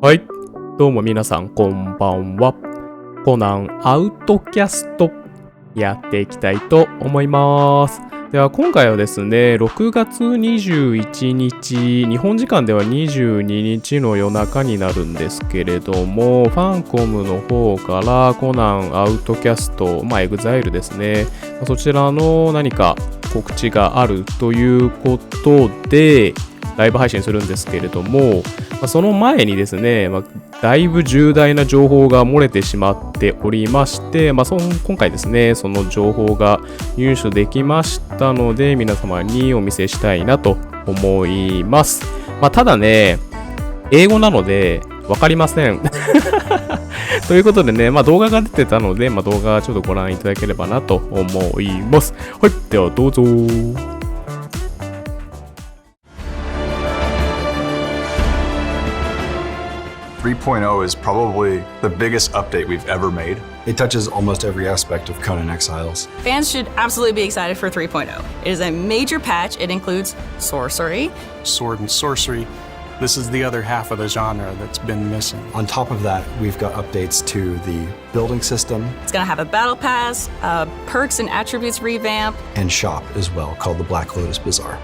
はい、どうも皆さんこんばんは。コナンアウトキャストやっていきたいと思います。では今回はですね、6月21日、日本時間では22日の夜中になるんですけれども、ファンコムの方からコナンアウトキャスト、エグザイルですね、そちらの何か告知があるということで、ライブ配信するんですけれども、その前にですね、だいぶ重大な情報が漏れてしまっておりまして、今回ですね、その情報が入手できましたので、皆様にお見せしたいなと思います。ただね、英語なのでわかりません。ということでね、動画が出てたので、動画ちょっとご覧いただければなと思います。はい、ではどうぞ。3.0 is probably the biggest update we've ever made. It touches almost every aspect of Conan Exiles. Fans should absolutely be excited for 3.0. It is a major patch. It includes sorcery. Sword and sorcery. This is the other half of the genre that's been missing. On top of that, we've got updates to the building system. It's going to have a battle pass, perks and attributes revamp. And shop as well, called the Black Lotus Bazaar.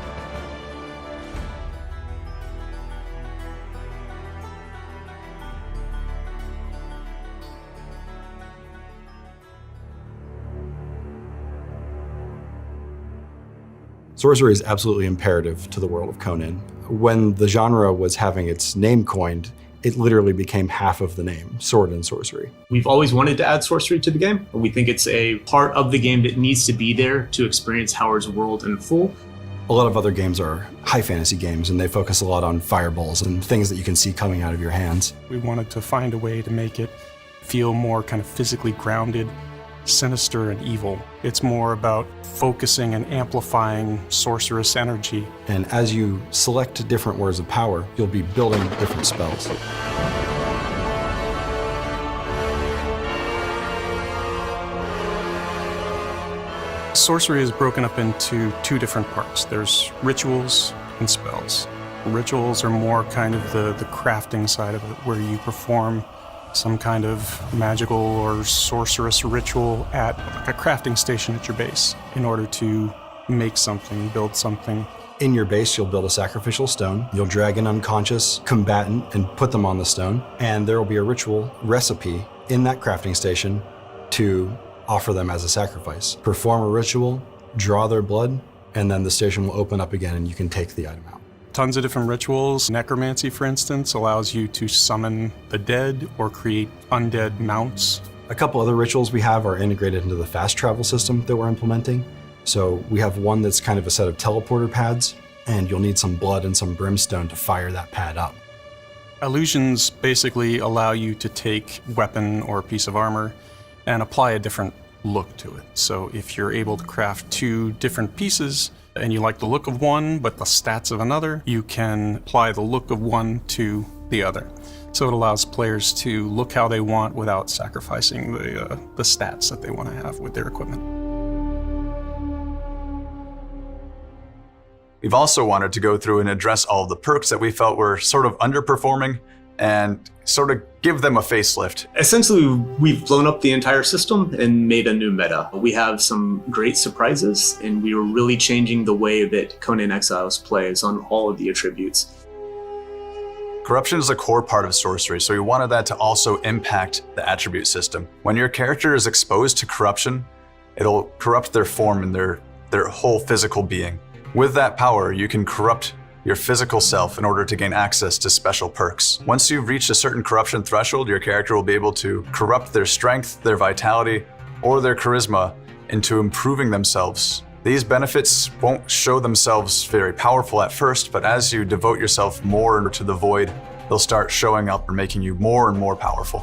Sorcery is absolutely imperative to the world of Conan. When the genre was having its name coined, it literally became half of the name, sword and sorcery. We've always wanted to add sorcery to the game. We think it's a part of the game that needs to be there to experience Howard's world in full. A lot of other games are high fantasy games, and they focus a lot on fireballs and things that you can see coming out of your hands. We wanted to find a way to make it feel more kind of physically grounded, sinister and evil. It's more about focusing and amplifying sorceress energy. And as you select different words of power, you'll be building different spells. Sorcery is broken up into two different parts. There's rituals and spells. Rituals are more kind of the crafting side of it, where you perform some kind of magical or sorcerous ritual at a crafting station at your base in order to make something, build something. In your base, you'll build a sacrificial stone. You'll drag an unconscious combatant and put them on the stone. And there will be a ritual recipe in that crafting station to offer them as a sacrifice. Perform a ritual, draw their blood, and then the station will open up again and you can take the item out. Tons of different rituals. Necromancy, for instance, allows you to summon the dead or create undead mounts. A couple other rituals we have are integrated into the fast travel system that we're implementing. So we have one that's kind of a set of teleporter pads, and you'll need some blood and some brimstone to fire that pad up. Illusions basically allow you to take a weapon or a piece of armor and apply a different look to it. So if you're able to craft two different pieces, and you like the look of one, but the stats of another, you can apply the look of one to the other. So it allows players to look how they want without sacrificing the stats that they want to have with their equipment. We've also wanted to go through and address all of the perks that we felt were sort of underperforming and sort of give them a facelift. Essentially, we've blown up the entire system and made a new meta. We have some great surprises, and we are really changing the way that Conan Exiles plays on all of the attributes. Corruption is a core part of sorcery, so we wanted that to also impact the attribute system. When your character is exposed to corruption, it'll corrupt their form and their whole physical being. With that power, you can corrupt your physical self in order to gain access to special perks. Once you've reached a certain corruption threshold, your character will be able to corrupt their strength, their vitality, or their charisma into improving themselves. These benefits won't show themselves very powerful at first, but as you devote yourself more to the void, they'll start showing up and making you more and more powerful.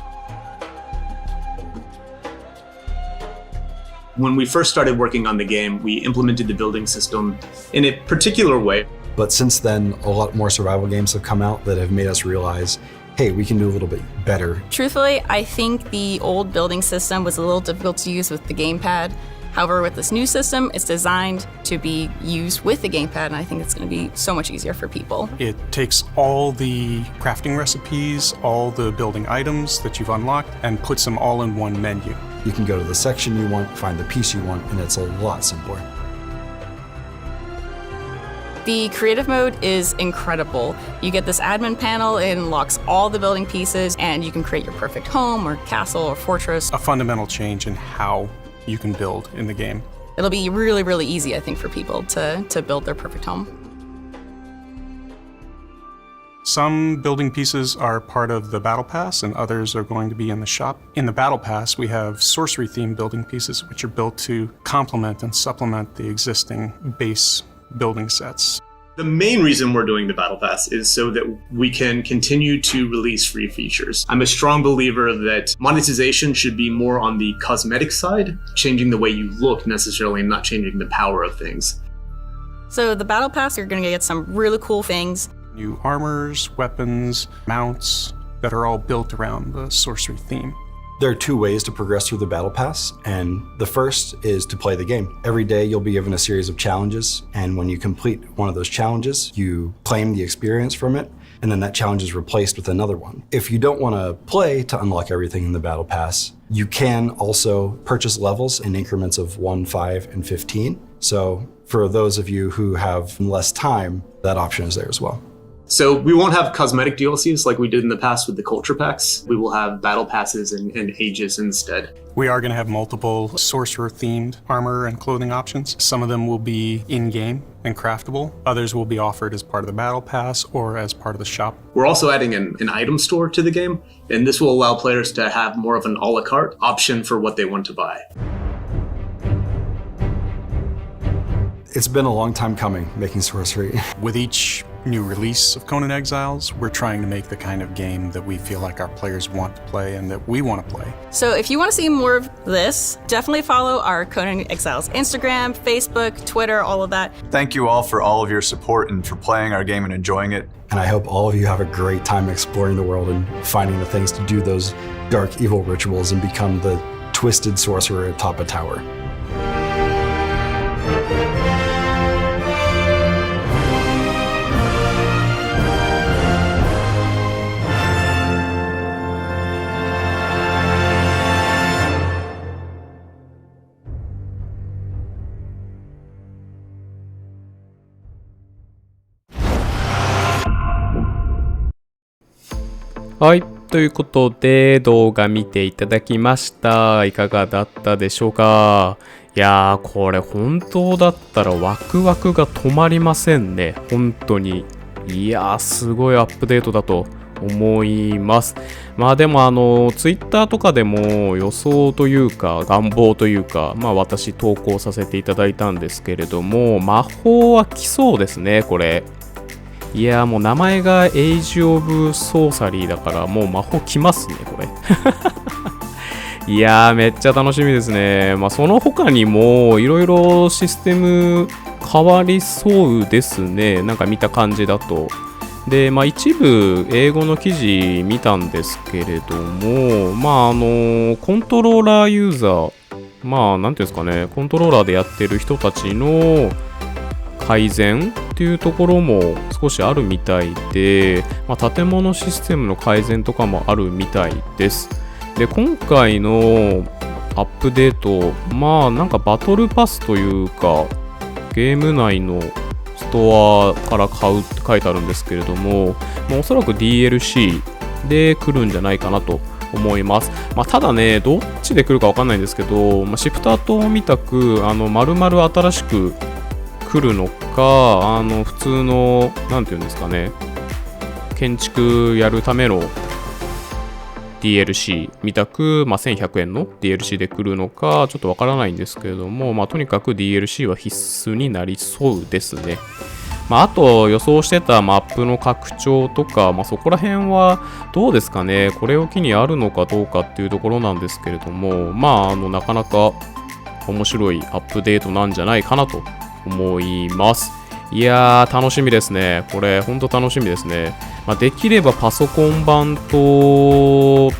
When we first started working on the game, we implemented the building system in a particular way. But since then, a lot more survival games have come out that have made us realize, hey, we can do a little bit better. Truthfully, I think the old building system was a little difficult to use with the gamepad. However, with this new system, it's designed to be used with the gamepad, and I think it's going to be so much easier for people. It takes all the crafting recipes, all the building items that you've unlocked, and puts them all in one menu. You can go to the section you want, find the piece you want, and it's a lot simpler. The creative mode is incredible. You get this admin panel, it unlocks all the building pieces, and you can create your perfect home or castle or fortress. A fundamental change in how you can build in the game. It'll be really, really easy, I think, for people to build their perfect home. Some building pieces are part of the Battle Pass, and others are going to be in the shop. In the Battle Pass, we have sorcery-themed building pieces, which are built to complement and supplement the existing base building sets. The main reason we're doing the Battle Pass is so that we can continue to release free features. I'm a strong believer that monetization should be more on the cosmetic side, changing the way you look necessarily, and not changing the power of things. So the Battle Pass, you're going to get some really cool things. New armors, weapons, mounts that are all built around the sorcery theme. There are two ways to progress through the Battle Pass, and the first is to play the game. Every day you'll be given a series of challenges, and when you complete one of those challenges, you claim the experience from it, and then that challenge is replaced with another one. If you don't want to play to unlock everything in the Battle Pass, you can also purchase levels in increments of 1, 5, and 15. So for those of you who have less time, that option is there as well. So we won't have cosmetic DLCs like we did in the past with the culture packs. We will have battle passes and ages instead. We are going to have multiple sorcerer-themed armor and clothing options. Some of them will be in-game and craftable. Others will be offered as part of the battle pass or as part of the shop. We're also adding an item store to the game, and this will allow players to have more of an a la carte option for what they want to buy. It's been a long time coming, making sorcery. With each new release of Conan Exiles, we're trying to make the kind of game that we feel like our players want to play and that we want to play. So if you want to see more of this, definitely follow our Conan Exiles Instagram, Facebook, Twitter, all of that. Thank you all for all of your support and for playing our game and enjoying it. And I hope all of you have a great time exploring the world and finding the things to do those dark evil rituals and become the twisted sorcerer atop a tower.はい。ということで、動画見ていただきました。いかがだったでしょうか？いやー、これ本当だったらワクワクが止まりませんね。本当に。いやー、すごいアップデートだと思います。まあでもツイッターとかでも予想というか願望というか、まあ私投稿させていただいたんですけれども、魔法は来そうですね、これ。いやーもう名前がエイジ・オブ・ソーサリーだからもう魔法来ますねこれいやーめっちゃ楽しみですね。まあその他にもいろいろシステム変わりそうですね、なんか見た感じだと。でまあ一部英語の記事見たんですけれども、まあコントローラーユーザー、まあなんていうんですかね、コントローラーでやってる人たちの改善っていうところも少しあるみたいで、まあ、建物システムの改善とかもあるみたいです。で今回のアップデート、まあなんかバトルパスというかゲーム内のストアから買うって書いてあるんですけれども、まあ、おそらく DLC で来るんじゃないかなと思います。まあ、ただねどっちで来るか分かんないんですけど、まあ、シフターとみたく丸々新しく来るのか、普通のなんていうんですかね、建築やるための DLC みたく、まあ、1100円の DLC で来るのかちょっとわからないんですけれども、まあ、とにかく DLC は必須になりそうですね。まあ、あと予想してたマップの拡張とか、まあ、そこら辺はどうですかね、これを機にあるのかどうかっていうところなんですけれども、まあなかなか面白いアップデートなんじゃないかなと思います。いやー楽しみですね。これほんと楽しみですね。まあ、できればパソコン版と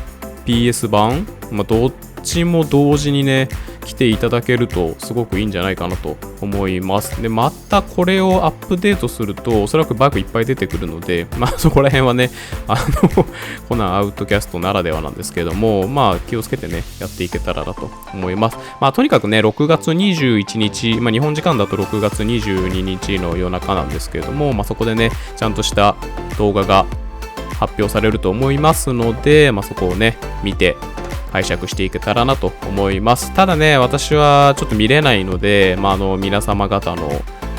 PS 版、まあ、どっちも同時にね来ていただけるとすごくいいんじゃないかなと思います。で、またこれをアップデートするとおそらくバグいっぱい出てくるので、そこら辺はね、コナンアウトキャストならではなんですけども、気をつけてね、やっていけたらなと思います。とにかくね、6月21日、日本時間だと6月22日の夜中なんですけれども、そこでね、ちゃんとした動画が発表されると思いますので、そこをね、見て解釈していけたらなと思います。ただね、私はちょっと見れないので、皆様方の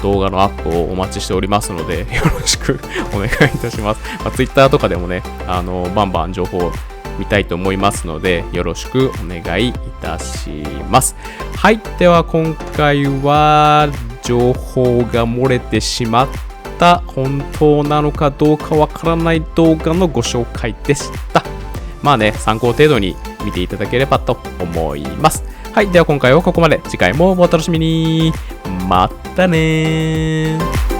動画のアップをお待ちしておりますので、よろしくお願いいたします。Twitter とかでもね、バンバン情報を見たいと思いますので、よろしくお願いいたします。はい。では、今回は、情報が漏れてしまった本当なのかどうかわからない動画のご紹介でした。参考程度に見ていただければと思います。はい。では今回はここまで。次回もお楽しみに。またねー。